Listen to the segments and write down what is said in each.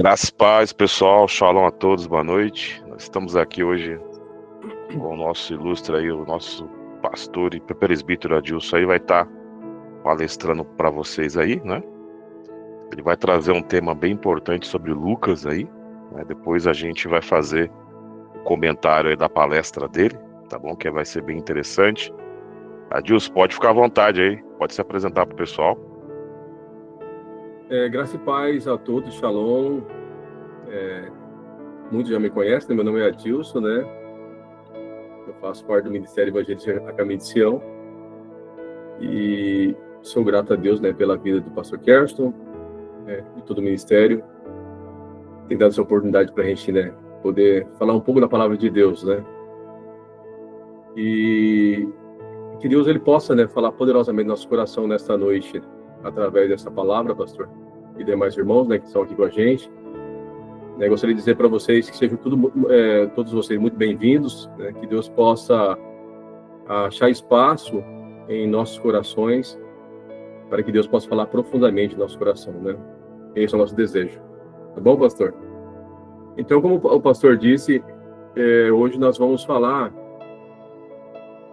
Graças e paz, pessoal. Shalom a todos, boa noite. Nós estamos aqui hoje com o nosso ilustre aí, o nosso pastor e presbítero Adilson aí vai estar palestrando para vocês aí, né? Ele vai trazer um tema bem importante sobre Lucas aí, né? Depois a gente vai fazer o comentário aí da palestra dele, tá bom? Que vai ser bem interessante. Adilson, pode ficar à vontade aí, pode se apresentar para o pessoal. Graça e paz a todos, shalom. Muitos já me conhecem, né? Meu nome é Adilson, né? Eu faço parte do Ministério Evangélico a Caminho de Sião e sou grato a Deus, né, pela vida do pastor Kerston, de todo o ministério. Tem dado essa oportunidade para a gente, né, poder falar um pouco da palavra de Deus, né? E que Deus ele possa, né, falar poderosamente no nosso coração nesta noite, através dessa palavra, pastor, e demais irmãos, né, que estão aqui com a gente. Gostaria de dizer para vocês que sejam todos vocês muito bem-vindos, né? Que Deus possa achar espaço em nossos corações, para que Deus possa falar profundamente no nosso coração, né? Esse é o nosso desejo. Tá bom, pastor? Então, como o pastor disse, hoje nós vamos falar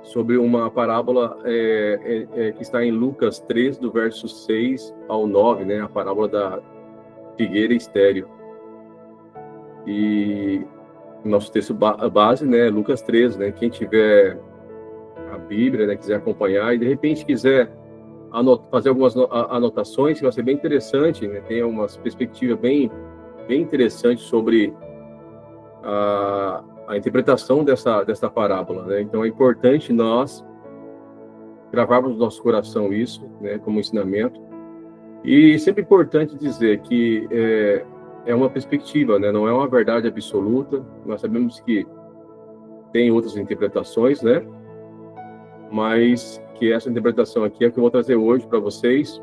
sobre uma parábola que está em Lucas 3, do verso 6 ao 9, né? A parábola da figueira estéril. E nosso texto base, né, Lucas 13, né? Quem tiver a Bíblia, né, quiser acompanhar e de repente quiser fazer algumas anotações, que vai ser bem interessante, né? Tem uma perspectiva bem interessante sobre a interpretação dessa parábola, né? Então é importante nós gravarmos no nosso coração isso, né, como ensinamento. E sempre é importante dizer que é uma perspectiva, né? Não é uma verdade absoluta. Nós sabemos que tem outras interpretações, né? Mas que essa interpretação aqui é a que eu vou trazer hoje para vocês,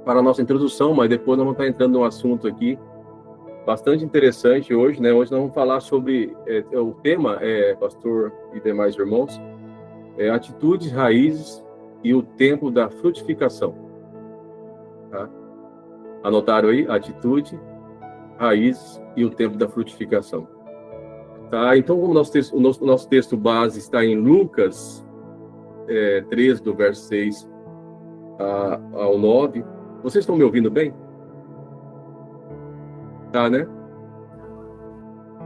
para a nossa introdução, mas depois nós vamos estar entrando num assunto aqui bastante interessante hoje, né? Hoje nós vamos falar sobre, o tema, pastor e demais irmãos, atitudes, raízes e o tempo da frutificação. Tá? Anotaram aí? Atitude, raízes e o tempo da frutificação. Tá? Então, como o nosso texto base está em Lucas 3, do verso 6 ao 9. Vocês estão me ouvindo bem? Tá, né?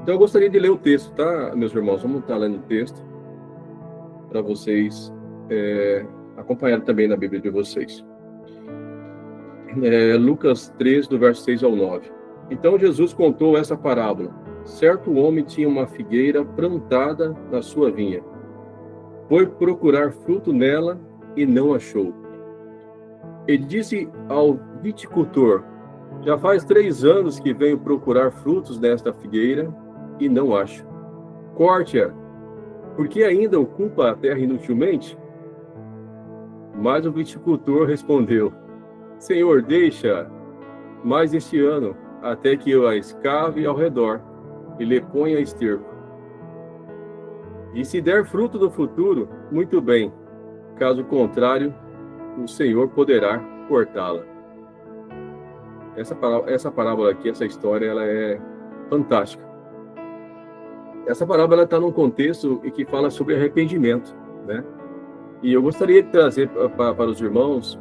Então, eu gostaria de ler o texto, tá, meus irmãos? Vamos estar lendo o texto para vocês acompanharem também na Bíblia de vocês. Lucas 3, do verso 6 ao 9. Então, Jesus contou essa parábola. Certo homem tinha uma figueira plantada na sua vinha. Foi procurar fruto nela e não achou. E disse ao viticultor: já faz 3 anos que venho procurar frutos nesta figueira e não acho. Corte-a, porque ainda ocupa a terra inutilmente? Mas o viticultor respondeu: Senhor, deixa mais este ano, até que eu a escave ao redor e lhe ponha esterco. E se der fruto no futuro, muito bem. Caso contrário, o Senhor poderá cortá-la. Essa parábola aqui, essa história, ela é fantástica. Essa parábola está num contexto que fala sobre arrependimento, né? E eu gostaria de trazer para os irmãos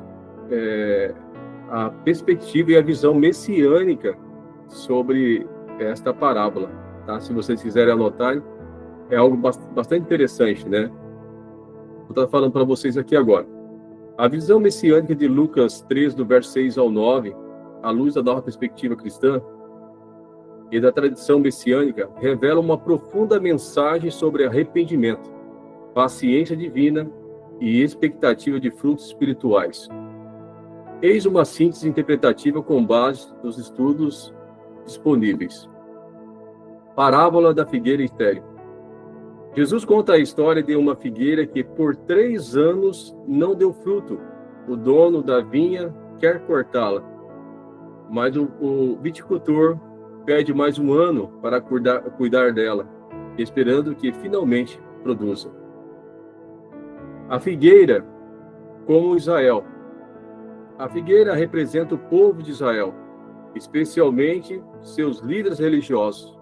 a perspectiva e a visão messiânica sobre esta parábola, tá? Se vocês quiserem anotar, é algo bastante interessante, né? Vou estar falando para vocês aqui agora. A visão messiânica de Lucas 3, do verso 6 ao 9, à luz da nova perspectiva cristã e da tradição messiânica, revela uma profunda mensagem sobre arrependimento, paciência divina e expectativa de frutos espirituais. Eis uma síntese interpretativa com base nos estudos disponíveis. Parábola da figueira estéril. Jesus conta a história de uma figueira que por 3 anos não deu fruto. O dono da vinha quer cortá-la, mas o viticultor pede mais 1 ano para cuidar dela, esperando que finalmente produza. A figueira, como Israel. A figueira representa o povo de Israel. especialmente seus líderes religiosos.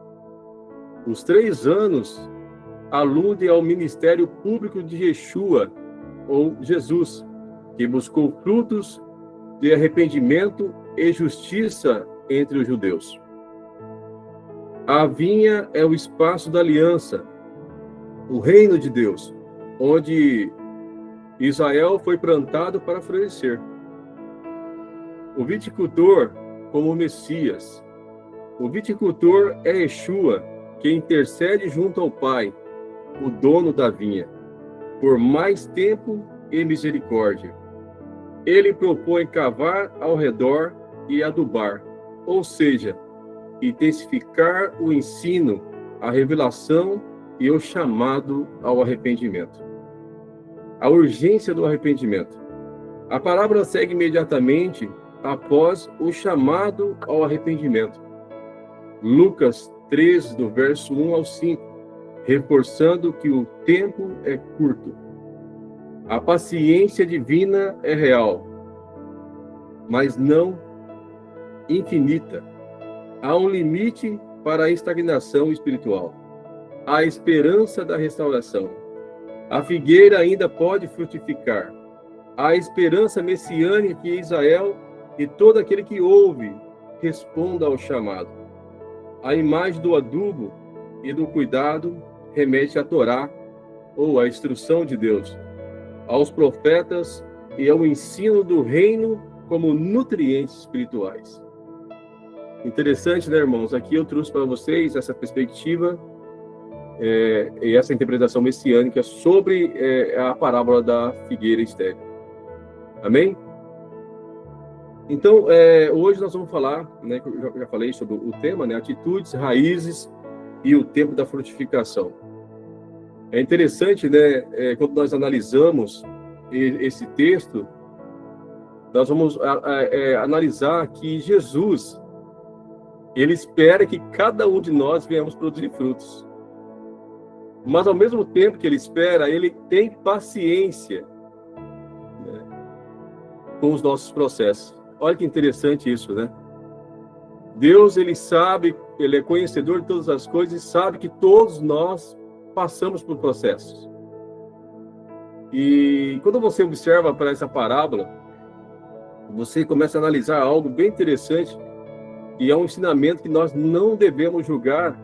Os 3 anos aludem ao ministério público de Yeshua, ou Jesus, que buscou frutos de arrependimento e justiça entre os judeus. A vinha é o espaço da aliança, o reino de Deus, onde Israel foi plantado para florescer. O viticultor como o Messias. O viticultor é Yeshua, que intercede junto ao Pai, o dono da vinha, por mais tempo e misericórdia. Ele propõe cavar ao redor e adubar, ou seja, intensificar o ensino, a revelação e o chamado ao arrependimento. A urgência do arrependimento. A parábola segue imediatamente após o chamado ao arrependimento. Lucas 3, do verso 1 ao 5, reforçando que o tempo é curto. A paciência divina é real, mas não infinita. Há um limite para a estagnação espiritual. Há esperança da restauração. A figueira ainda pode frutificar. Há esperança messiânica que Israel e todo aquele que ouve responda ao chamado. A imagem do adubo e do cuidado remete à Torá, ou à instrução de Deus, aos profetas e ao ensino do reino como nutrientes espirituais. Interessante, né, irmãos? Aqui eu trouxe para vocês essa perspectiva e essa interpretação messiânica sobre a parábola da figueira estéril. Amém? Então, hoje nós vamos falar, né, que eu já falei sobre o tema, né, atitudes, raízes e o tempo da frutificação. É interessante, né, quando nós analisamos esse texto, nós vamos analisar que Jesus, ele espera que cada um de nós venhamos produzir frutos. Mas, ao mesmo tempo que ele espera, ele tem paciência, né, com os nossos processos. Olha que interessante isso, né? Deus, ele sabe, ele é conhecedor de todas as coisas e sabe que todos nós passamos por processos. E quando você observa para essa parábola, você começa a analisar algo bem interessante, e é um ensinamento que nós não devemos julgar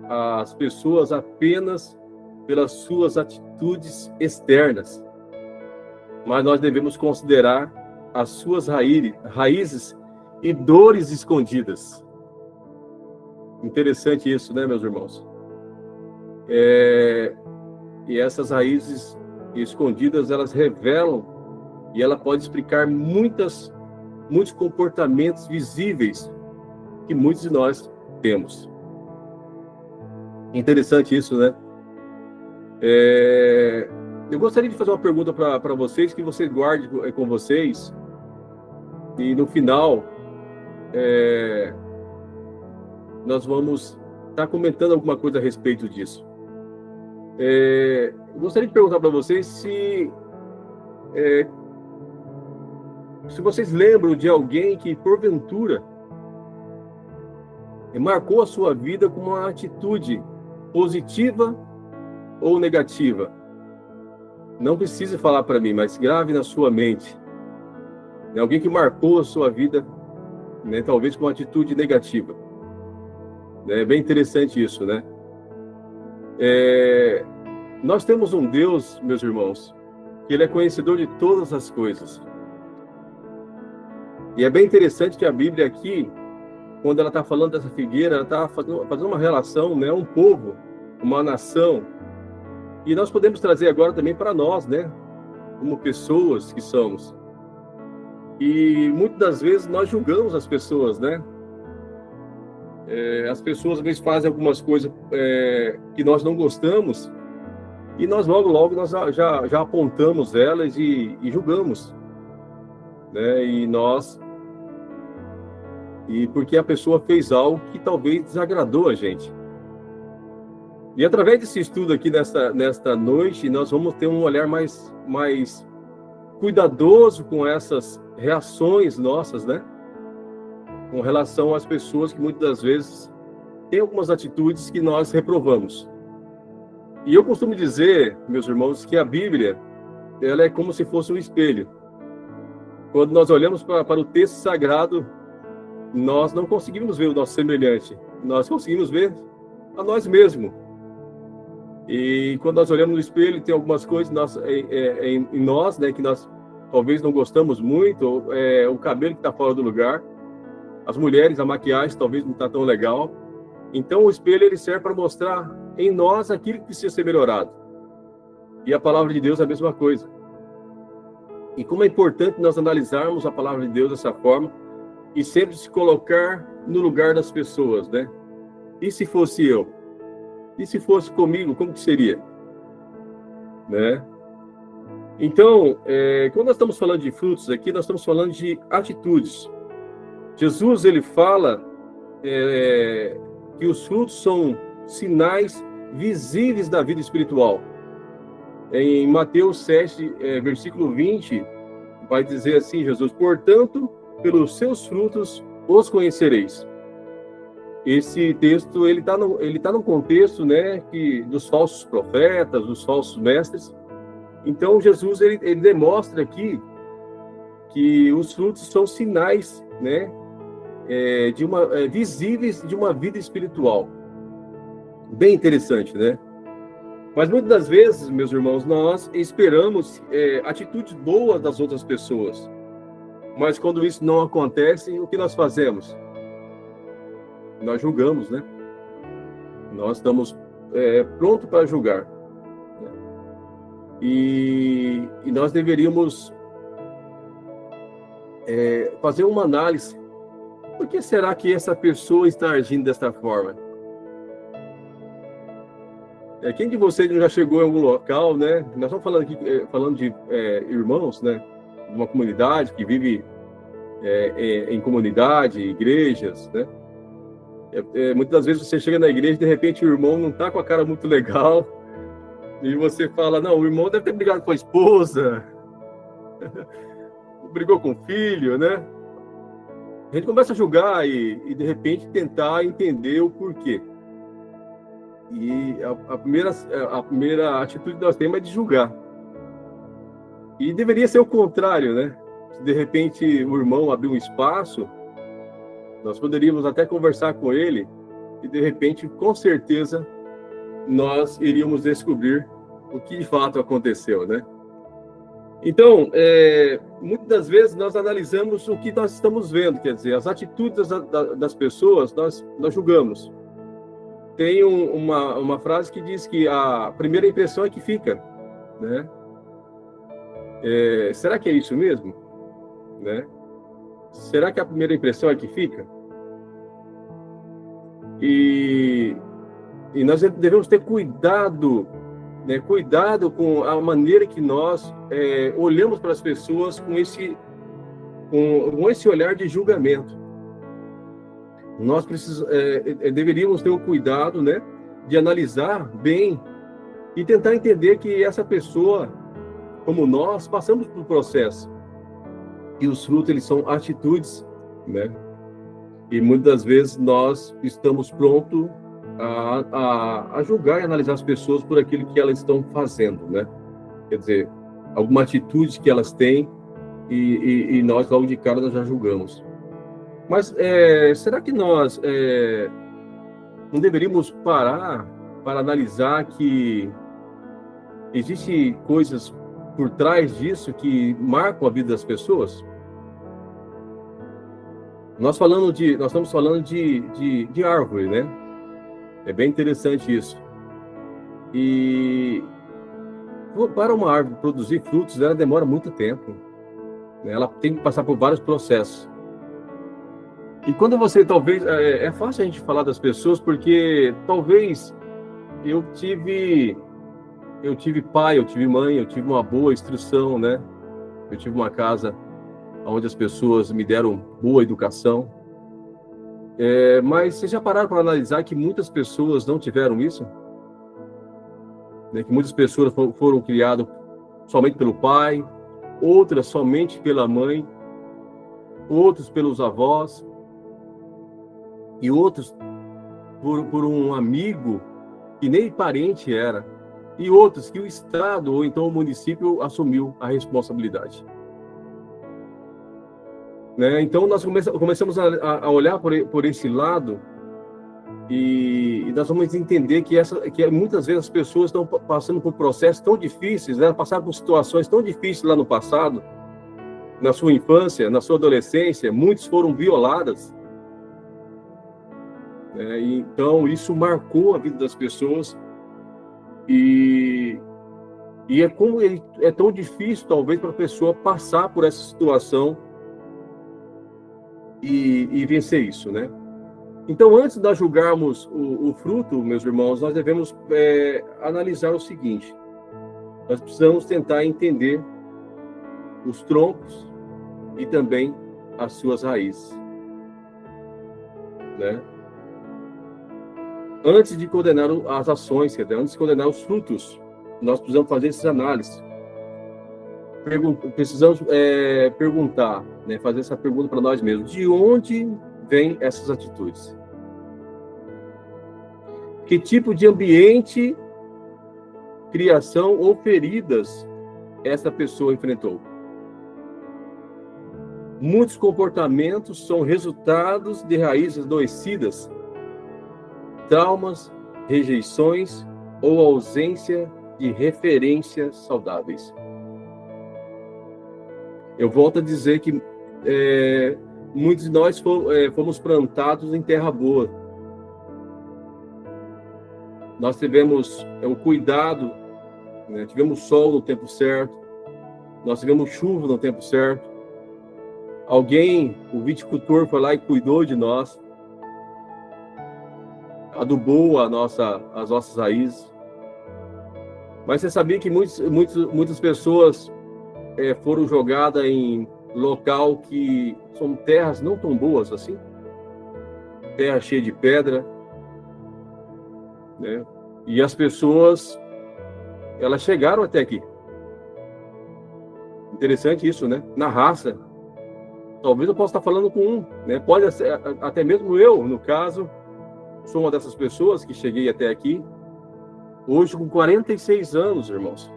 as pessoas apenas pelas suas atitudes externas, mas nós devemos considerar as suas raízes e dores escondidas. Interessante isso, né, meus irmãos? E essas raízes escondidas, elas revelam, e ela pode explicar muitos comportamentos visíveis que muitos de nós temos. Interessante isso, né? Eu gostaria de fazer uma pergunta para vocês, que vocês guardem com vocês, e no final nós vamos estar comentando alguma coisa a respeito disso. Eu gostaria de perguntar para vocês se vocês lembram de alguém que, porventura, marcou a sua vida com uma atitude positiva ou negativa. Não precisa falar para mim, mas grave na sua mente. Alguém que marcou a sua vida, né, talvez com uma atitude negativa. É bem interessante isso, né? Nós temos um Deus, meus irmãos, que ele é conhecedor de todas as coisas. E é bem interessante que a Bíblia aqui, quando ela está falando dessa figueira, ela está fazendo uma relação, né, um povo, uma nação. E nós podemos trazer agora também para nós, né, como pessoas que somos. E muitas das vezes nós julgamos as pessoas, né? As pessoas às vezes fazem algumas coisas que nós não gostamos, e nós logo nós já apontamos elas e julgamos, né? E porque a pessoa fez algo que talvez desagradou a gente. E através desse estudo aqui nesta noite, nós vamos ter um olhar mais cuidadoso com essas reações nossas, né? com relação às pessoas que muitas das vezes têm algumas atitudes que nós reprovamos. E eu costumo dizer, meus irmãos, que a Bíblia, ela é como se fosse um espelho. Quando nós olhamos para o texto sagrado, nós não conseguimos ver o nosso semelhante, nós conseguimos ver a nós mesmos. E quando nós olhamos no espelho, tem algumas coisas em nós, né, que nós talvez não gostamos muito, o cabelo que está fora do lugar, as mulheres, a maquiagem talvez não está tão legal. Então o espelho ele serve para mostrar em nós aquilo que precisa ser melhorado. E a palavra de Deus é a mesma coisa. E como é importante nós analisarmos a palavra de Deus dessa forma e sempre se colocar no lugar das pessoas, né? E se fosse eu? E se fosse comigo, como que seria? Né? Então, quando nós estamos falando de frutos aqui, nós estamos falando de atitudes. Jesus, ele fala que os frutos são sinais visíveis da vida espiritual. Em Mateus 7, versículo 20, vai dizer assim, Jesus: portanto, pelos seus frutos os conhecereis. Esse texto, ele tá no contexto, né, dos falsos profetas, dos falsos mestres. Então, Jesus, ele demonstra aqui que os frutos são sinais, né, visíveis de uma vida espiritual. Bem interessante, né? Mas muitas das vezes, meus irmãos, nós esperamos atitudes boas das outras pessoas. Mas quando isso não acontece, o que nós fazemos? Nós julgamos, né? Nós estamos prontos para julgar. Né? E nós deveríamos fazer uma análise. Por que será que essa pessoa está agindo desta forma? Quem de vocês já chegou em algum local, né? Nós estamos falando aqui, falando de irmãos, né? De uma comunidade que vive em comunidade, igrejas, né? Muitas das vezes você chega na igreja e de repente o irmão não está com a cara muito legal e você fala, não, o irmão deve ter brigado com a esposa, brigou com o filho, né? A gente começa a julgar e de repente tentar entender o porquê. E a primeira atitude que nós temos é de julgar. E deveria ser o contrário, né? Se de repente o irmão abrir um espaço, nós poderíamos até conversar com ele e de repente, com certeza, nós iríamos descobrir o que de fato aconteceu, né? Então, muitas das vezes nós analisamos o que nós estamos vendo, quer dizer, as atitudes das pessoas, nós julgamos. Tem uma frase que diz que a primeira impressão é que fica, né? Será que é isso mesmo? Né? Será que a primeira impressão é que fica? E nós devemos ter cuidado, né? Cuidado com a maneira que nós olhamos para as pessoas com esse olhar de julgamento. Nós deveríamos ter o cuidado, né, de analisar bem e tentar entender que essa pessoa, como nós, passamos por um processo. E os frutos, eles são atitudes, né? E muitas das vezes nós estamos prontos a julgar e analisar as pessoas por aquilo que elas estão fazendo, né? Quer dizer, alguma atitude que elas têm e nós, logo de cara, nós já julgamos. Mas será que nós não deveríamos parar para analisar que existem coisas por trás disso que marcam a vida das pessoas? Nós estamos falando de árvore, né? É bem interessante isso. E para uma árvore produzir frutos, ela demora muito tempo. Ela tem que passar por vários processos. E quando você, talvez, é fácil a gente falar das pessoas, porque talvez eu tive pai, eu tive mãe, eu tive uma boa instrução, né? Eu tive uma casa onde as pessoas me deram boa educação. Mas vocês já pararam para analisar que muitas pessoas não tiveram isso? Né? Que muitas pessoas foram criadas somente pelo pai, outras somente pela mãe, outros pelos avós. e outros por um amigo que nem parente era, e outros que o Estado ou então o município assumiu a responsabilidade. Né? Então, nós começamos a olhar por esse lado e nós vamos entender que muitas vezes as pessoas estão passando por processos tão difíceis, né? Passaram por situações tão difíceis lá no passado, na sua infância, na sua adolescência, muitos foram violadas. Né? E, então, isso marcou a vida das pessoas e é tão difícil, talvez, para a pessoa passar por essa situação e vencer isso, né? Então, antes de julgarmos o fruto, meus irmãos, nós devemos analisar o seguinte: nós precisamos tentar entender os troncos e também as suas raízes, né? Antes de condenar as ações, antes de condenar os frutos, nós precisamos fazer essas análises. Precisamos perguntar, né, fazer essa pergunta para nós mesmos: de onde vêm essas atitudes? Que tipo de ambiente, criação ou feridas essa pessoa enfrentou? Muitos comportamentos são resultados de raízes adoecidas, traumas, rejeições ou ausência de referências saudáveis. Eu volto a dizer que muitos de nós fomos plantados em terra boa. Nós tivemos o cuidado, né? Tivemos sol no tempo certo, nós tivemos chuva no tempo certo. Alguém, o viticultor, foi lá e cuidou de nós, adubou as nossas raízes. Mas você sabia que muitas pessoas foram jogadas em local que são terras não tão boas assim? Terra cheia de pedra, né? E as pessoas, elas chegaram até aqui. Interessante isso, né? Na raça. Talvez eu possa estar falando com um, né? Pode ser, até mesmo eu, no caso, sou uma dessas pessoas que cheguei até aqui, hoje com 46 anos, irmãos.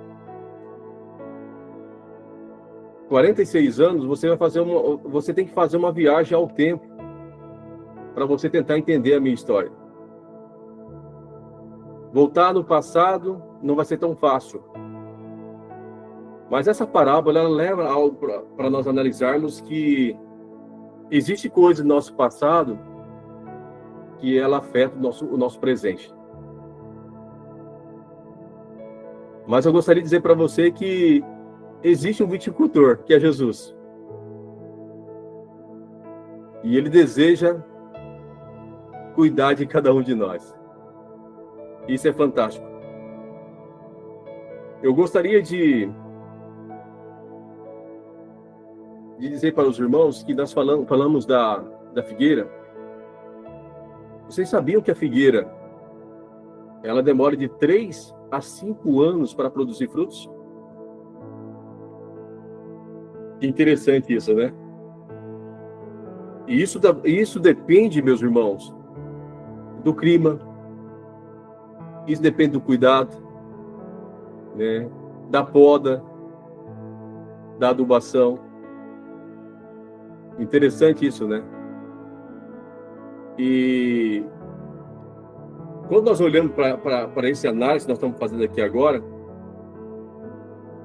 46 anos, você tem que fazer uma viagem ao tempo para você tentar entender a minha história. Voltar no passado não vai ser tão fácil. Mas essa parábola ela leva para nós analisarmos que existe coisa no nosso passado que ela afeta o nosso presente. Mas eu gostaria de dizer para você que existe um viticultor, que é Jesus. E ele deseja cuidar de cada um de nós. Isso é fantástico. Eu gostaria de dizer para os irmãos que nós falamos da figueira. Vocês sabiam que a figueira ela demora de 3 a 5 anos para produzir frutos? Que interessante isso, né? E isso depende, meus irmãos, do clima. Isso depende do cuidado, né? Da poda, da adubação. Interessante isso, né? E quando nós olhamos para esse análise que nós estamos fazendo aqui agora,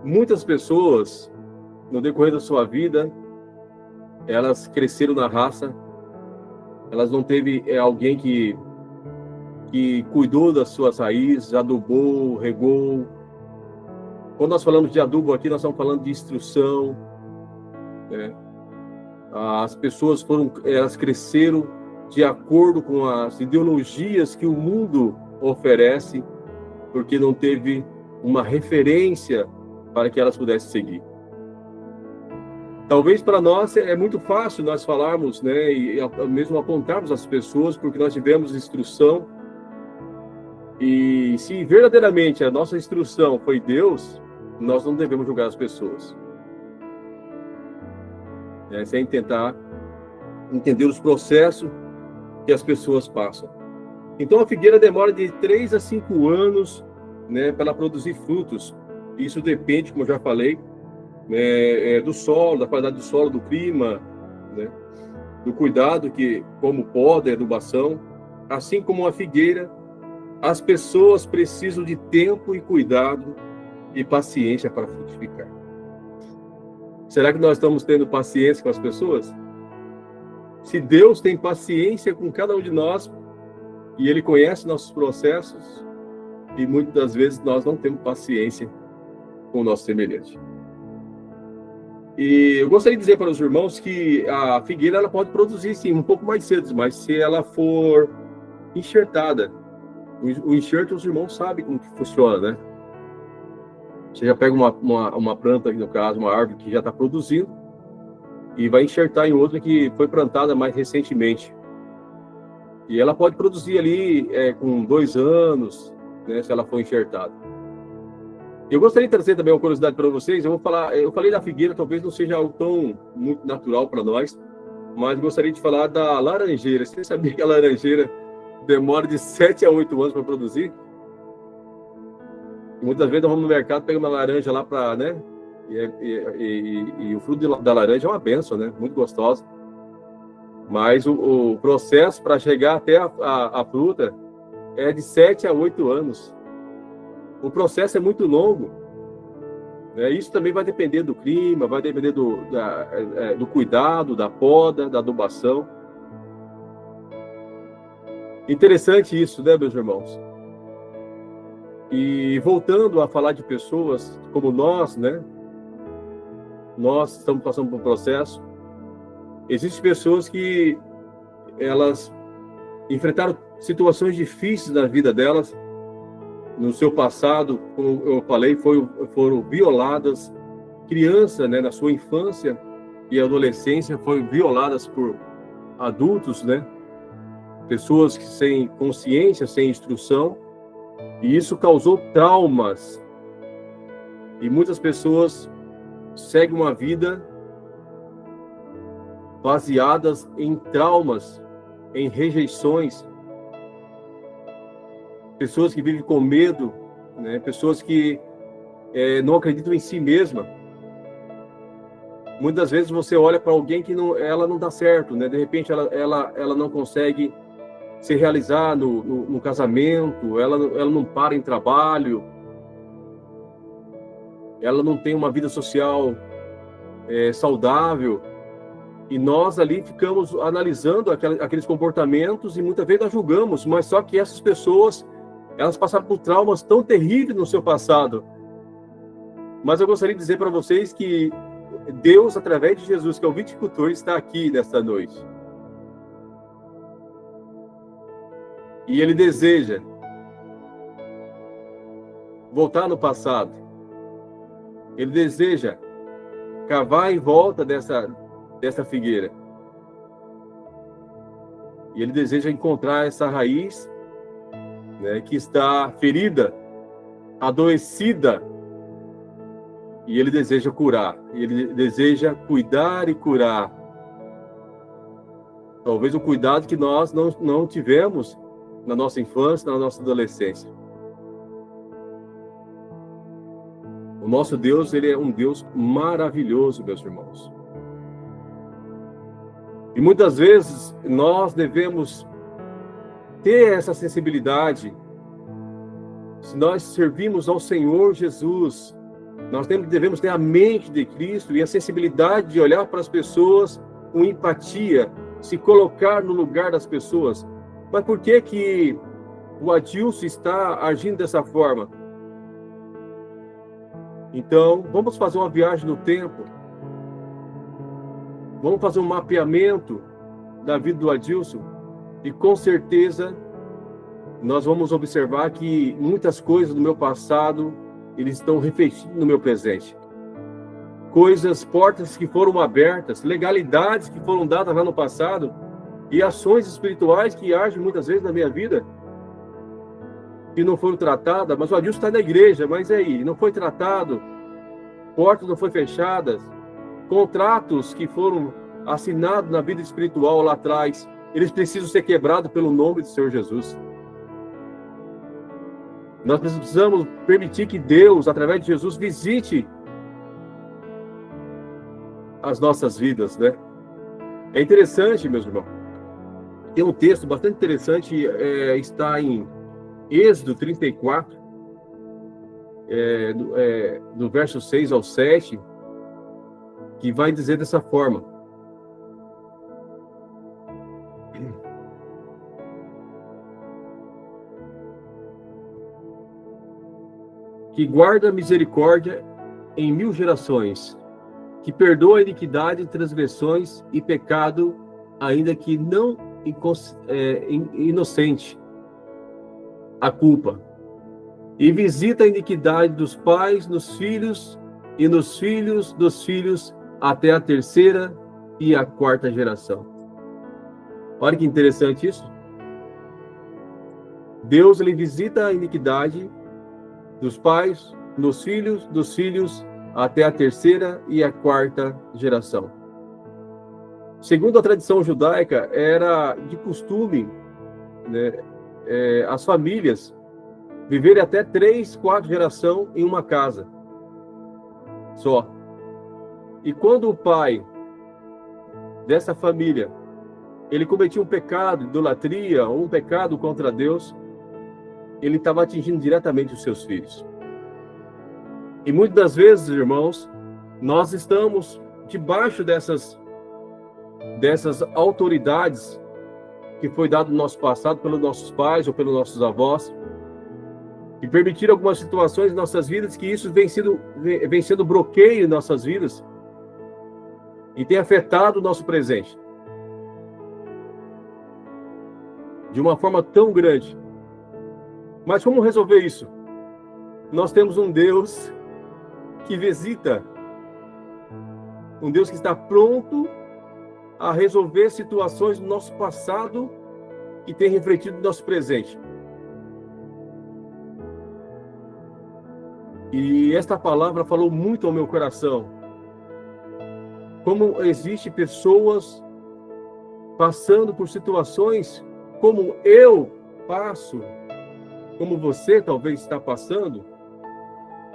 muitas pessoas, no decorrer da sua vida, elas cresceram na raça, elas não teve alguém que cuidou das suas raízes, adubou, regou. Quando nós falamos de adubo aqui, nós estamos falando de instrução, né? As pessoas elas cresceram de acordo com as ideologias que o mundo oferece, porque não teve uma referência para que elas pudessem seguir. Talvez para nós é muito fácil nós falarmos, né, e mesmo apontarmos as pessoas, porque nós tivemos instrução. E se verdadeiramente a nossa instrução foi Deus, nós não devemos julgar as pessoas. Sem tentar entender os processos que as pessoas passam. Então, a figueira demora de 3 a 5 anos, né, para ela produzir frutos. Isso depende, como eu já falei, do solo, da qualidade do solo, do clima, né, do cuidado que, como poda, adubação. Assim como a figueira, as pessoas precisam de tempo e cuidado e paciência para frutificar. Será que nós estamos tendo paciência com as pessoas? Se Deus tem paciência com cada um de nós, e Ele conhece nossos processos, e muitas das vezes nós não temos paciência com o nosso semelhante. E eu gostaria de dizer para os irmãos que a figueira ela pode produzir, sim, um pouco mais cedo, mas se ela for enxertada, o enxerto os irmãos sabem como que funciona, né? Você já pega uma planta, no caso, uma árvore que já está produzindo, e vai enxertar em outra que foi plantada mais recentemente. E ela pode produzir ali com 2 anos, né, se ela for enxertada. Eu gostaria de trazer também uma curiosidade para vocês. Eu falei da figueira, talvez não seja algo tão muito natural para nós, mas gostaria de falar da laranjeira. Você sabia que a laranjeira demora de 7 a 8 anos para produzir? E muitas vezes nós vamos no mercado, pegamos uma laranja lá para, né? E o fruto da laranja é uma bênção, né? Muito gostosa. Mas o processo para chegar até a fruta é de 7 a 8 anos. O processo é muito longo, né? Isso também vai depender do clima, vai depender do cuidado, da poda, da adubação. Interessante isso, né, meus irmãos? E voltando a falar de pessoas como nós, né? Nós estamos passando por um processo. Existem pessoas que elas enfrentaram situações difíceis na vida delas, no seu passado, como eu falei, foram violadas. Criança, né, na sua infância e adolescência, foram violadas por adultos, né? Pessoas que sem consciência, sem instrução, e isso causou traumas. E muitas pessoas seguem uma vida baseadas em traumas, em rejeições. Pessoas que vivem com medo, né? Pessoas que não acreditam em si mesma. Muitas vezes você olha para alguém que ela não dá certo, né? De repente ela não consegue se realizar no casamento, ela não para em trabalho, ela não tem uma vida social saudável. E nós ali ficamos analisando aqueles comportamentos e muitas vezes nós julgamos, mas só que essas pessoas, elas passaram por traumas tão terríveis no seu passado. Mas eu gostaria de dizer para vocês que Deus, através de Jesus, que é o viticultor, está aqui nesta noite. E Ele deseja voltar no passado. Ele deseja cavar em volta dessa figueira. E Ele deseja encontrar essa raiz, né, que está ferida, adoecida, e Ele deseja curar. Ele deseja cuidar e curar. Talvez um cuidado que nós não tivemos na nossa infância, na nossa adolescência. O nosso Deus, Ele é um Deus maravilhoso, meus irmãos. E muitas vezes nós devemos ter essa sensibilidade. Se nós servimos ao Senhor Jesus, nós devemos ter a mente de Cristo e a sensibilidade de olhar para as pessoas com empatia, se colocar no lugar das pessoas. Mas por que o Adilson está agindo dessa forma? Então, vamos fazer uma viagem no tempo. Vamos fazer um mapeamento da vida do Adilson. E com certeza, nós vamos observar que muitas coisas do meu passado, eles estão refletindo no meu presente. Coisas, portas que foram abertas, legalidades que foram dadas lá no passado, e ações espirituais que agem muitas vezes na minha vida, que não foram tratadas. Mas o Adilson está na igreja, mas aí, não foi tratado, portas não foram fechadas, contratos que foram assinados na vida espiritual lá atrás, eles precisam ser quebrados pelo nome do Senhor Jesus. Nós precisamos permitir que Deus, através de Jesus, visite as nossas vidas, né? É interessante, meus irmãos. Tem um texto bastante interessante, está em Êxodo 34, do verso 6 ao 7, que vai dizer dessa forma: que guarda a misericórdia em 1000 gerações, que perdoa a iniquidade, transgressões e pecado, ainda que não inocente a culpa, e visita a iniquidade dos pais nos filhos e nos filhos dos filhos até a 3ª e a 4ª geração. Olha que interessante isso. Deus, ele visita a iniquidade dos pais nos filhos dos filhos até a 3ª e a 4ª geração. Segundo a tradição judaica, era de costume, né, as famílias viverem até 3, 4 gerações em uma casa só. E quando o pai dessa família ele cometia um pecado, idolatria, ou um pecado contra Deus, ele estava atingindo diretamente os seus filhos. E muitas das vezes, irmãos, nós estamos debaixo dessas autoridades que foi dado no nosso passado pelos nossos pais ou pelos nossos avós, e permitir algumas situações em nossas vidas que isso vem sendo bloqueio em nossas vidas e tem afetado o nosso presente de uma forma tão grande. Mas como resolver isso? Nós temos um Deus que visita, um Deus que está pronto a resolver situações do nosso passado que tem refletido no nosso presente. E esta palavra falou muito ao meu coração. Como existem pessoas passando por situações como eu passo, como você talvez está passando,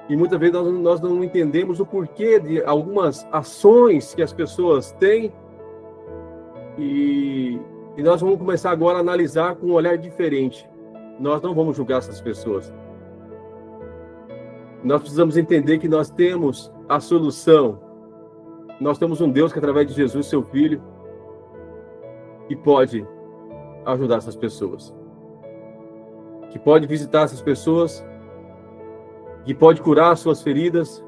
e muitas vezes nós não entendemos o porquê de algumas ações que as pessoas têm, e nós vamos começar agora a analisar com um olhar diferente. Nós não vamos julgar essas pessoas. Nós precisamos entender que nós temos a solução. Nós temos um Deus que, através de Jesus, seu Filho, que pode ajudar essas pessoas, que pode visitar essas pessoas, que pode curar as suas feridas,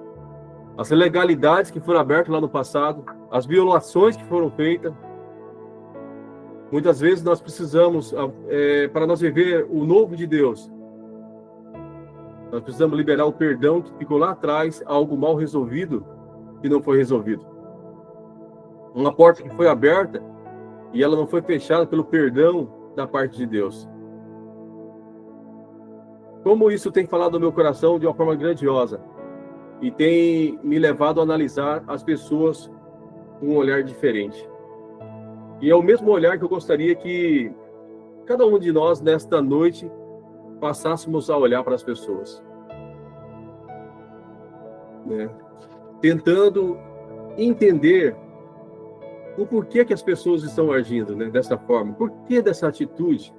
as ilegalidades que foram abertas lá no passado, as violações que foram feitas. Muitas vezes nós precisamos, para nós viver o novo de Deus, nós precisamos liberar o perdão que ficou lá atrás, algo mal resolvido que não foi resolvido. Uma porta que foi aberta e ela não foi fechada pelo perdão da parte de Deus. Como isso tem falado no meu coração de uma forma grandiosa e tem me levado a analisar as pessoas com um olhar diferente. E é o mesmo olhar que eu gostaria que cada um de nós, nesta noite, passássemos a olhar para as pessoas, né? Tentando entender o porquê que as pessoas estão agindo, né, dessa forma, por que dessa atitude,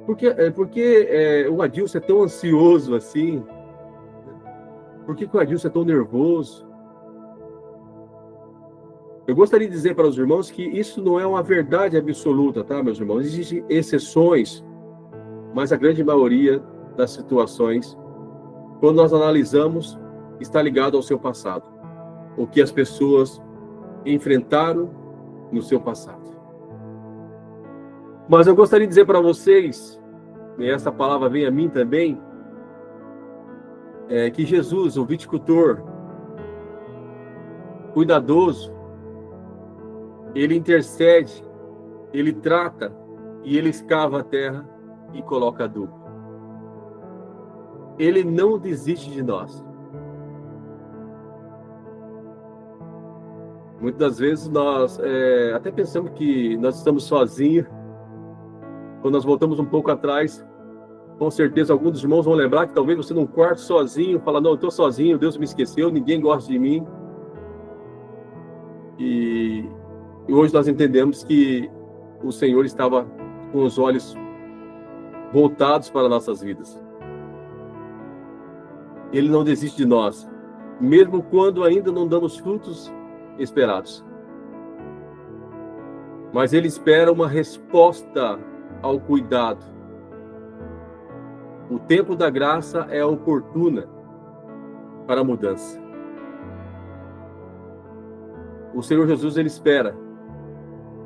porque o Adilson é tão ansioso assim, por que o Adilson é tão nervoso? Eu gostaria de dizer para os irmãos que isso não é uma verdade absoluta, tá, meus irmãos? Existem exceções, mas a grande maioria das situações, quando nós analisamos, está ligado ao seu passado. O que as pessoas enfrentaram no seu passado. Mas eu gostaria de dizer para vocês, e essa palavra vem a mim também, que Jesus, o viticultor, cuidadoso, ele intercede, ele trata e ele escava a terra e coloca adubo. Ele não desiste de nós. Muitas das vezes nós até pensamos que nós estamos sozinhos. Quando nós voltamos um pouco atrás, com certeza alguns dos irmãos vão lembrar que talvez você num quarto sozinho, fala, não, eu estou sozinho, Deus me esqueceu, ninguém gosta de mim. E hoje nós entendemos que o Senhor estava com os olhos voltados para nossas vidas. Ele não desiste de nós, mesmo quando ainda não damos frutos esperados. Mas Ele espera uma resposta ao cuidado. O tempo da graça é oportuna para a mudança. O Senhor Jesus, Ele espera.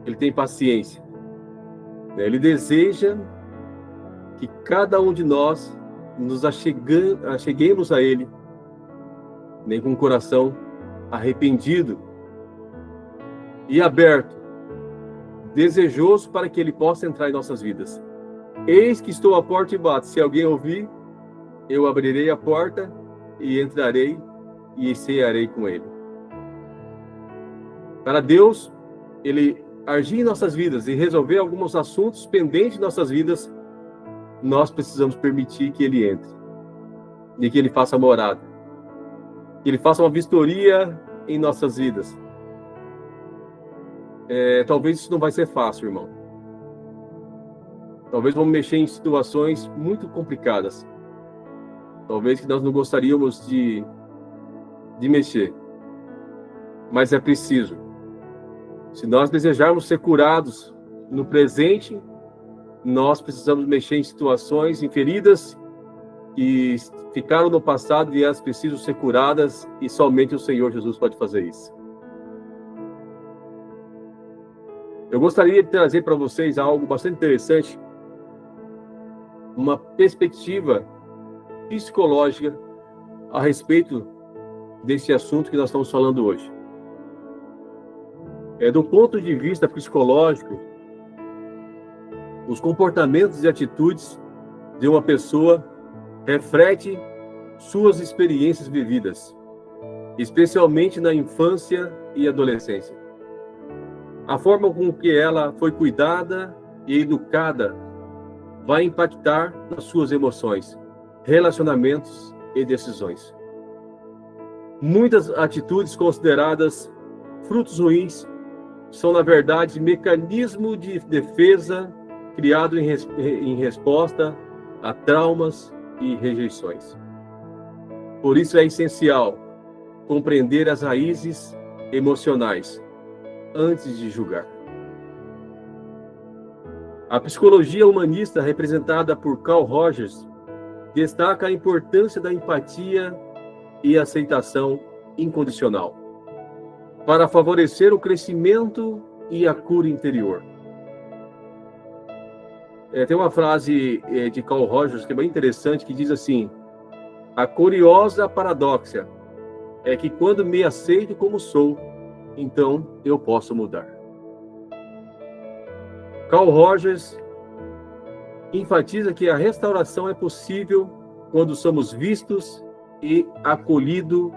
Ele tem paciência. Ele deseja que cada um de nós nos acheguemos a Ele, nem com o coração arrependido e aberto, desejoso para que Ele possa entrar em nossas vidas. Eis que estou à porta e bato. Se alguém ouvir, eu abrirei a porta e entrarei e cearei com Ele. Para Deus, Ele agir em nossas vidas e resolver alguns assuntos pendentes em nossas vidas, nós precisamos permitir que Ele entre e que Ele faça morada, que Ele faça uma vistoria em nossas vidas. Talvez isso não vai ser fácil, irmão. Talvez vamos mexer em situações muito complicadas. Talvez que nós não gostaríamos de mexer. Mas é preciso. Se nós desejarmos ser curados no presente, nós precisamos mexer em situações, em feridas que ficaram no passado e elas precisam ser curadas, e somente o Senhor Jesus pode fazer isso. Eu gostaria de trazer para vocês algo bastante interessante, uma perspectiva psicológica a respeito desse assunto que nós estamos falando hoje. Do ponto de vista psicológico, os comportamentos e atitudes de uma pessoa refletem suas experiências vividas, especialmente na infância e adolescência. A forma com que ela foi cuidada e educada vai impactar nas suas emoções, relacionamentos e decisões. Muitas atitudes consideradas frutos ruins são, na verdade, mecanismo de defesa criado em resposta a traumas e rejeições. Por isso é essencial compreender as raízes emocionais antes de julgar. A psicologia humanista, representada por Carl Rogers, destaca a importância da empatia e aceitação incondicional para favorecer o crescimento e a cura interior. Tem uma frase de Carl Rogers que é bem interessante, que diz assim: a curiosa paradoxa é que quando me aceito como sou, então eu posso mudar. Carl Rogers enfatiza que a restauração é possível quando somos vistos e acolhidos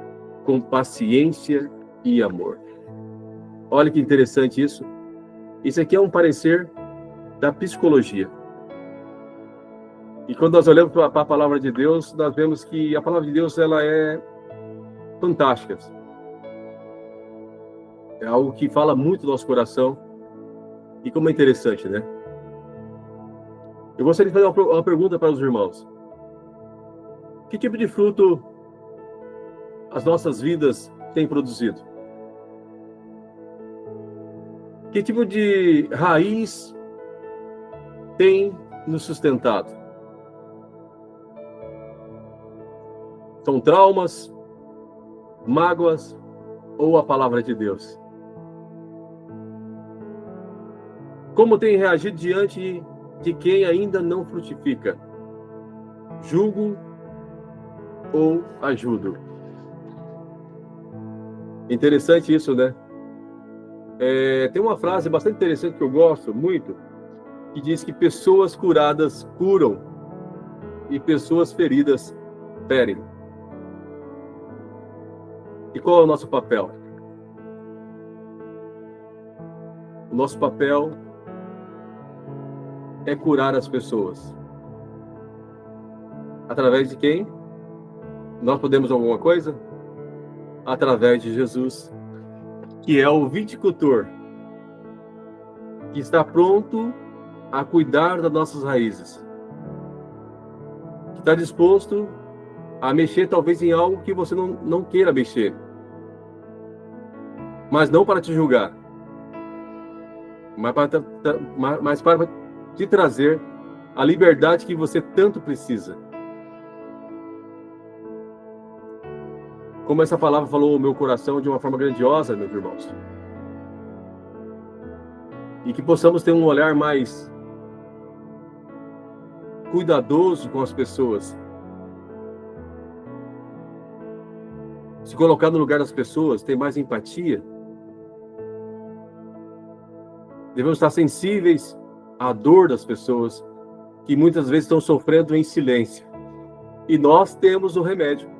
com paciência e amor. Olha que interessante isso. Isso aqui é um parecer da psicologia. E quando nós olhamos para a palavra de Deus, nós vemos que a palavra de Deus ela é fantástica. É algo que fala muito do nosso coração. E como é interessante, né? Eu gostaria de fazer uma pergunta para os irmãos. Que tipo de fruto as nossas vidas têm produzido? Que tipo de raiz tem nos sustentado? São traumas, mágoas ou a palavra de Deus? Como tem reagido diante de quem ainda não frutifica? Julgo ou ajudo? Interessante isso, né? Tem uma frase bastante interessante que eu gosto muito, que diz que pessoas curadas curam e pessoas feridas ferem. E qual é o nosso papel? nosso papel é curar as pessoas. Através de quem? Nós podemos alguma coisa? Através de Jesus, que é o viticultor, que está pronto a cuidar das nossas raízes, que está disposto a mexer talvez em algo que você não queira mexer, mas não para te julgar, mas para te trazer a liberdade que você tanto precisa. Como essa palavra falou o meu coração de uma forma grandiosa, meus irmãos. E que possamos ter um olhar mais cuidadoso com as pessoas. Se colocar no lugar das pessoas, ter mais empatia. Devemos estar sensíveis à dor das pessoas, que muitas vezes estão sofrendo em silêncio. E nós temos o remédio.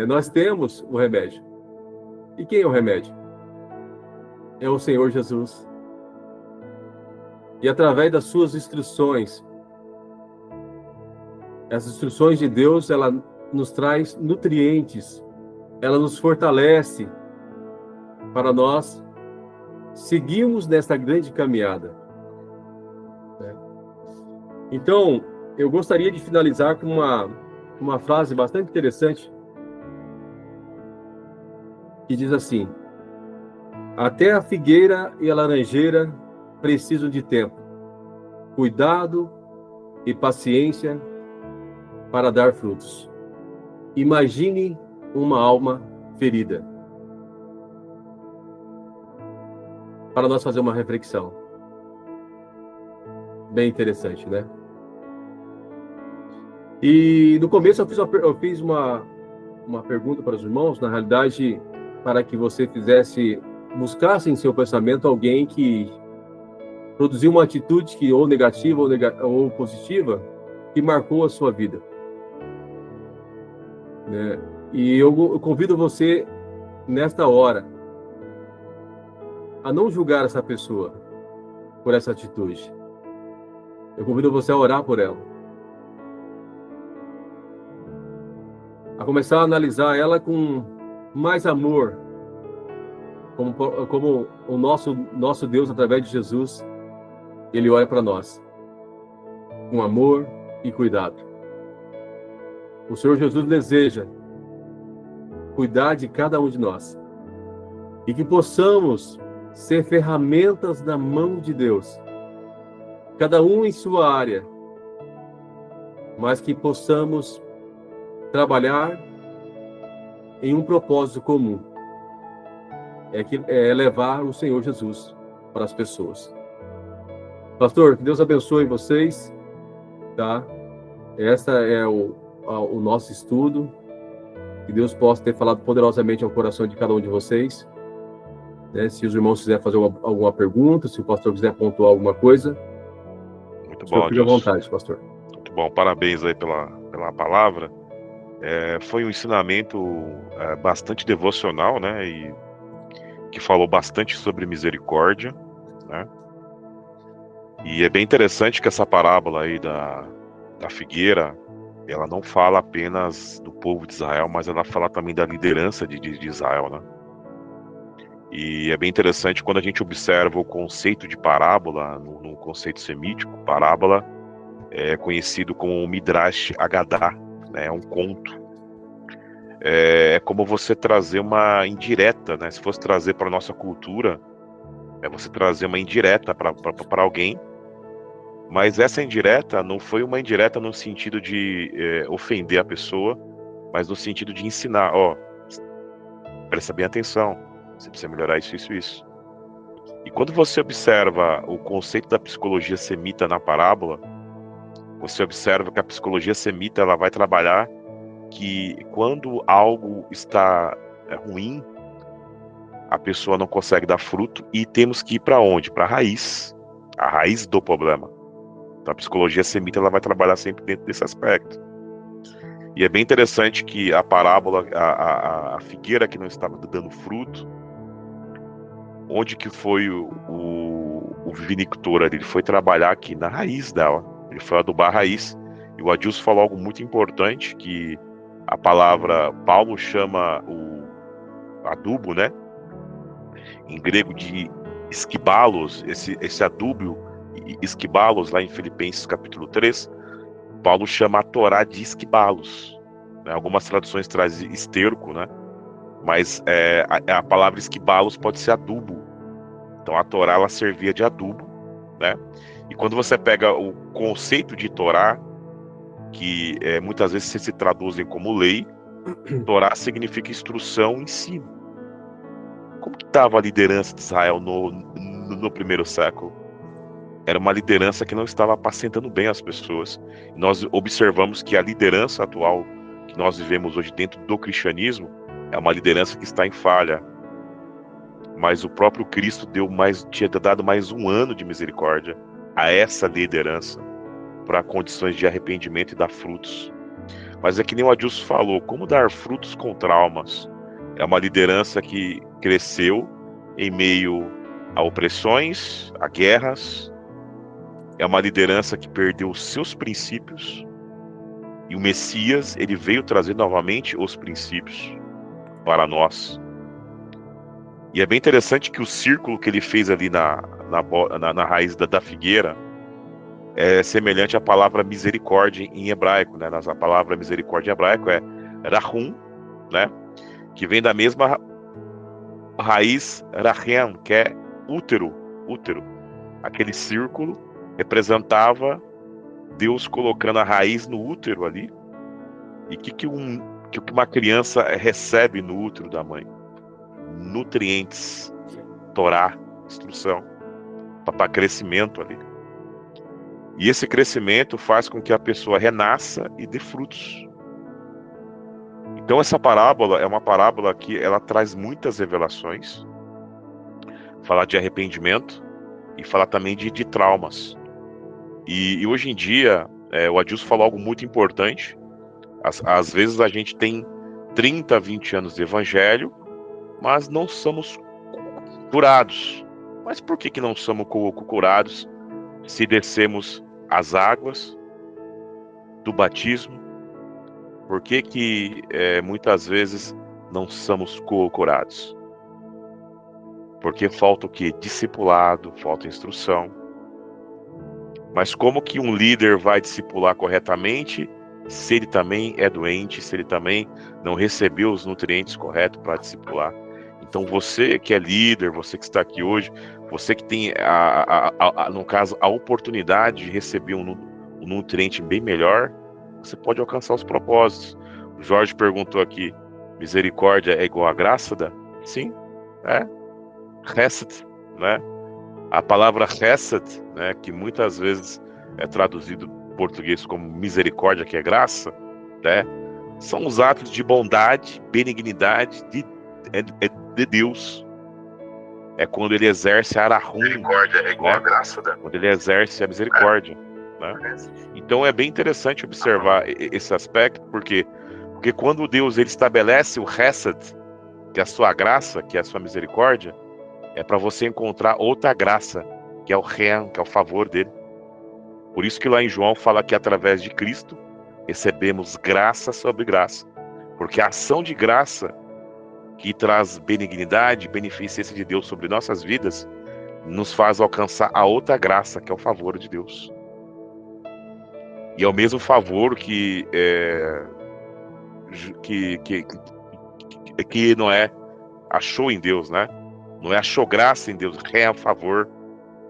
Nós temos o remédio. E quem é o remédio? É o Senhor Jesus. E através das suas instruções, as instruções de Deus, ela nos traz nutrientes, ela nos fortalece para nós seguirmos nessa grande caminhada. Então, eu gostaria de finalizar com uma frase bastante interessante, que diz assim: até a figueira e a laranjeira precisam de tempo, cuidado e paciência para dar frutos. Imagine uma alma ferida. Para nós fazer uma reflexão. Bem interessante, né? E no começo eu fiz uma pergunta para os irmãos, na realidade, para que você buscasse em seu pensamento alguém que produziu uma atitude que ou negativa ou positiva, que marcou a sua vida. Né? E eu convido você, nesta hora, a não julgar essa pessoa por essa atitude. Eu convido você a orar por ela. A começar a analisar ela com mais amor, como o nosso Deus, através de Jesus, Ele olha para nós, com amor e cuidado. O Senhor Jesus deseja cuidar de cada um de nós, e que possamos ser ferramentas na mão de Deus, cada um em sua área, mas que possamos trabalhar em um propósito comum, é levar o Senhor Jesus para as pessoas. Pastor, que Deus abençoe vocês, tá? Essa é o nosso estudo, que Deus possa ter falado poderosamente ao coração de cada um de vocês. Né? Se os irmãos quiserem fazer alguma pergunta, se o pastor quiser pontuar alguma coisa, muito bom, fique à vontade, pastor. Muito bom, parabéns aí pela palavra. Foi um ensinamento bastante devocional, né? E que falou bastante sobre misericórdia, né? E é bem interessante que essa parábola aí da figueira, ela não fala apenas do povo de Israel, mas ela fala também da liderança de Israel, né? E é bem interessante quando a gente observa o conceito de parábola, no conceito semítico. Parábola é conhecido como Midrash Agadá, né? É um conto. É como você trazer uma indireta, né? Se fosse trazer para a nossa cultura, é você trazer uma indireta para alguém, mas essa indireta não foi uma indireta no sentido de ofender a pessoa, mas no sentido de ensinar, presta bem atenção, você precisa melhorar isso, isso, isso. E quando você observa o conceito da psicologia semita na parábola, você observa que a psicologia semita, ela vai trabalhar que quando algo está ruim, a pessoa não consegue dar fruto, e temos que ir para onde? Para a raiz do problema. Então a psicologia semita, ela vai trabalhar sempre dentro desse aspecto. E é bem interessante que a parábola, a figueira que não estava dando fruto, onde que foi o vinicultor ali? Ele foi trabalhar aqui na raiz dela. Ele foi adubar a raiz. E o Adilson falou algo muito importante, que a palavra, Paulo chama o adubo, né? Em grego de esquibalos, esse adubo, esquibalos, lá em Filipenses capítulo 3, Paulo chama a Torá de esquibalos. Né? Algumas traduções trazem esterco, né? Mas a palavra esquibalos pode ser adubo. Então a Torá, ela servia de adubo, né? E quando você pega o conceito de Torá, que muitas vezes se traduzem como lei, Torá significa instrução, ensino. Como que estava a liderança de Israel no primeiro século? Era uma liderança que não estava apacentando bem as pessoas. Nós observamos que a liderança atual que nós vivemos hoje dentro do cristianismo é uma liderança que está em falha. Mas o próprio Cristo tinha dado mais um ano de misericórdia a essa liderança para condições de arrependimento e dar frutos. Mas é que nem o Adilson falou, como dar frutos com traumas? É uma liderança que cresceu em meio a opressões, a guerras. É uma liderança que perdeu os seus princípios. E o Messias, ele veio trazer novamente os princípios para nós. E é bem interessante que o círculo que ele fez ali na raiz da figueira é semelhante à palavra misericórdia em hebraico, né? A palavra misericórdia em hebraico é rahum, né? Que vem da mesma raiz rahem, que é útero. Aquele círculo representava Deus colocando a raiz no útero ali. E que uma criança recebe no útero da mãe? Nutrientes, Torá, instrução, para crescimento ali. E esse crescimento faz com que a pessoa renasça e dê frutos. Então essa parábola é uma parábola que ela traz muitas revelações. Fala de arrependimento e fala também de traumas. E hoje em dia, o Adilson falou algo muito importante. Às vezes a gente tem 30, 20 anos de evangelho, mas não somos curados. Mas por que não somos curados se descemos as águas do batismo? Por que muitas vezes não somos curados? Porque falta o quê? Discipulado, falta instrução. Mas como que um líder vai discipular corretamente se ele também é doente, se ele também não recebeu os nutrientes corretos para discipular? Então você que é líder, você que está aqui hoje, você que tem, no caso, a oportunidade de receber um nutriente bem melhor, você pode alcançar os propósitos. O Jorge perguntou aqui, misericórdia é igual a graça? Sim, é. Hesed, né? A palavra Hesed, né, que muitas vezes é traduzido em português como misericórdia, que é graça, né? São os atos de bondade, benignidade de Deus. É quando ele exerce a arahum. Misericórdia é igual, né? A graça, né? Quando ele exerce a misericórdia. Né? Então é bem interessante observar esse aspecto, porque quando Deus ele estabelece o Hesed, que é a sua graça, que é a sua misericórdia, é para você encontrar outra graça, que é o Ren, que é o favor dele. Por isso que lá em João fala que através de Cristo recebemos graça sobre graça. Porque a ação de graça que traz benignidade, beneficência de Deus sobre nossas vidas, nos faz alcançar a outra graça, que é o favor de Deus. E é o mesmo favor que Noé achou em Deus, né? Noé achou graça em Deus, é a favor,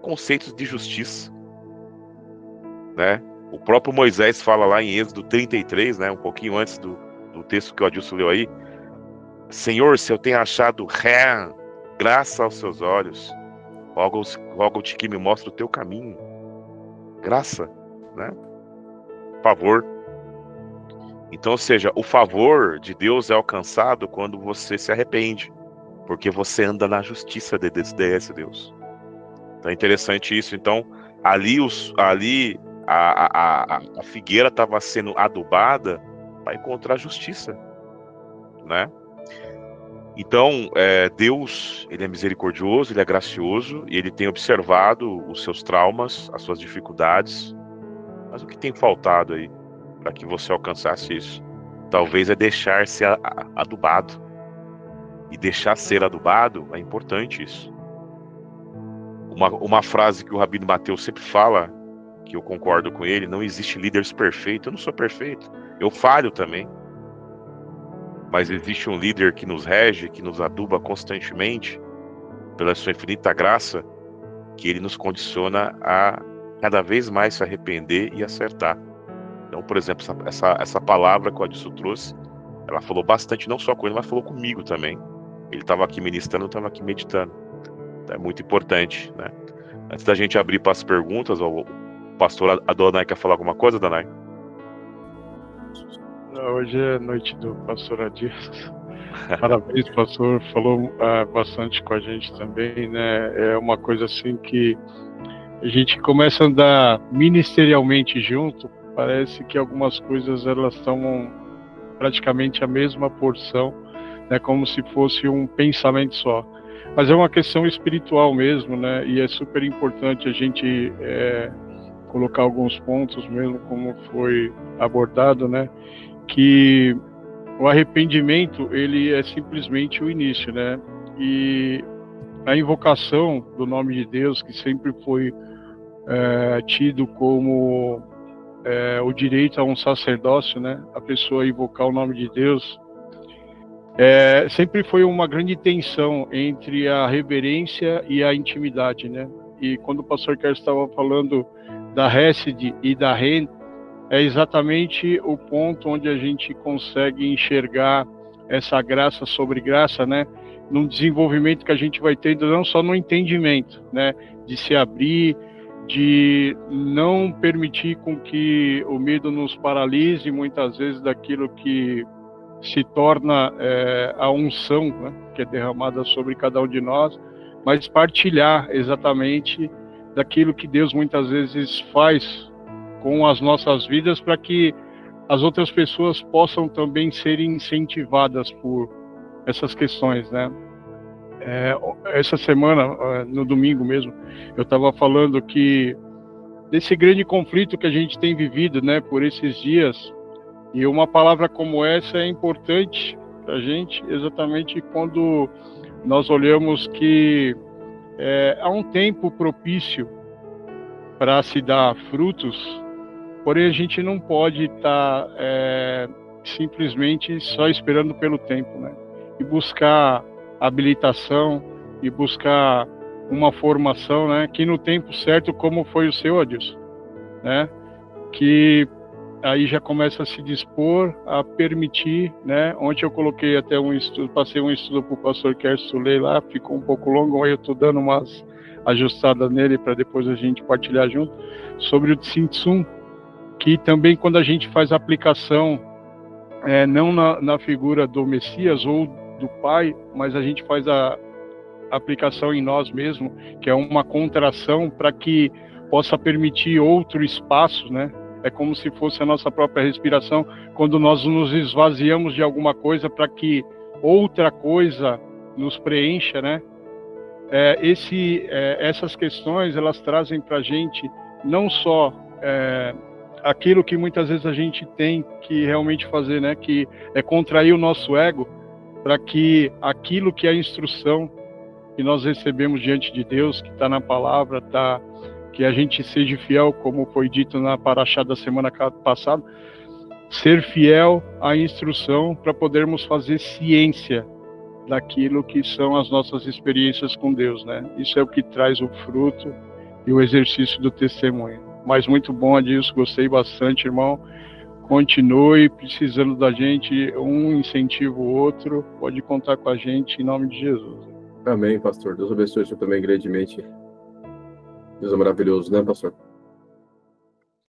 conceitos de justiça, né? O próprio Moisés fala lá em Êxodo 33, né? Um pouquinho antes do texto que o Adilson leu aí. Senhor, se eu tenho achado graça aos seus olhos, rogo-te que me mostre o teu caminho. Graça, né? Favor. Então, ou seja, o favor de Deus é alcançado quando você se arrepende, porque você anda na justiça desse Deus. Então é interessante isso. Então, ali a figueira estava sendo adubada para encontrar justiça, né? Então, Deus, ele é misericordioso, ele é gracioso e ele tem observado os seus traumas, as suas dificuldades. Mas o que tem faltado aí para que você alcançasse isso? Talvez é deixar-se adubado. E deixar ser adubado é importante isso. Uma frase que o Rabino Mateus sempre fala, que eu concordo com ele: não existe líderes perfeitos. Eu não sou perfeito, eu falho também. Mas existe um líder que nos rege, que nos aduba constantemente, pela sua infinita graça, que ele nos condiciona a cada vez mais se arrepender e acertar. Então, por exemplo, essa palavra que o Adilson trouxe, ela falou bastante, não só com ele, mas falou comigo também. Ele estava aqui ministrando, eu estava aqui meditando. Então, é muito importante, né? Antes da gente abrir para as perguntas, o pastor Adonai quer falar alguma coisa, Adonai? Hoje é noite do pastor Adilson. Parabéns, pastor. Falou bastante com a gente também, né? É uma coisa assim que a gente começa a andar ministerialmente junto. Parece que algumas coisas elas tomam praticamente a mesma porção, né? Como se fosse um pensamento só. Mas é uma questão espiritual mesmo, né? E é super importante a gente colocar alguns pontos mesmo, como foi abordado, né? Que o arrependimento, ele é simplesmente o início, né? E a invocação do nome de Deus, que sempre foi tido como o direito a um sacerdócio, né? A pessoa invocar o nome de Deus, sempre foi uma grande tensão entre a reverência e a intimidade, né? E quando o pastor Kerr estava falando da Hesed e da Ren, é exatamente o ponto onde a gente consegue enxergar essa graça sobre graça, né? Num desenvolvimento que a gente vai tendo, não só no entendimento, né? De se abrir, de não permitir com que o medo nos paralise, muitas vezes, daquilo que se torna a unção, né? Que é derramada sobre cada um de nós, mas partilhar exatamente daquilo que Deus muitas vezes faz com as nossas vidas, para que as outras pessoas possam também ser incentivadas por essas questões, né? Essa semana, no domingo mesmo, eu estava falando que desse grande conflito que a gente tem vivido, né, por esses dias, e uma palavra como essa é importante para a gente, exatamente quando nós olhamos que há um tempo propício para se dar frutos. Porém, a gente não pode estar simplesmente só esperando pelo tempo, né? E buscar habilitação, e buscar uma formação, né? Que no tempo certo, como foi o seu, Adilson, né? Que aí já começa a se dispor a permitir, né? Ontem eu coloquei até um estudo, passei um estudo para o pastor Kerr ler lá, ficou um pouco longo, aí eu estou dando umas ajustadas nele para depois a gente partilhar junto, sobre o Tzimtzum, que também quando a gente faz a aplicação, não na figura do Messias ou do Pai, mas a gente faz a aplicação em nós mesmos, que é uma contração para que possa permitir outro espaço, né? É como se fosse a nossa própria respiração, quando nós nos esvaziamos de alguma coisa para que outra coisa nos preencha, né? Essas questões, elas trazem para a gente não só aquilo que muitas vezes a gente tem que realmente fazer, né? Que é contrair o nosso ego, para que aquilo que é a instrução que nós recebemos diante de Deus, que está na palavra, que a gente seja fiel, como foi dito na paraxá da semana passada, ser fiel à instrução para podermos fazer ciência daquilo que são as nossas experiências com Deus, né? Isso é o que traz o fruto e o exercício do testemunho. Mas muito bom, Adilson, gostei bastante, irmão. Continue precisando da gente, um incentiva o outro, pode contar com a gente em nome de Jesus. Amém, pastor. Deus abençoe o senhor também grandemente. Deus é maravilhoso, né, pastor?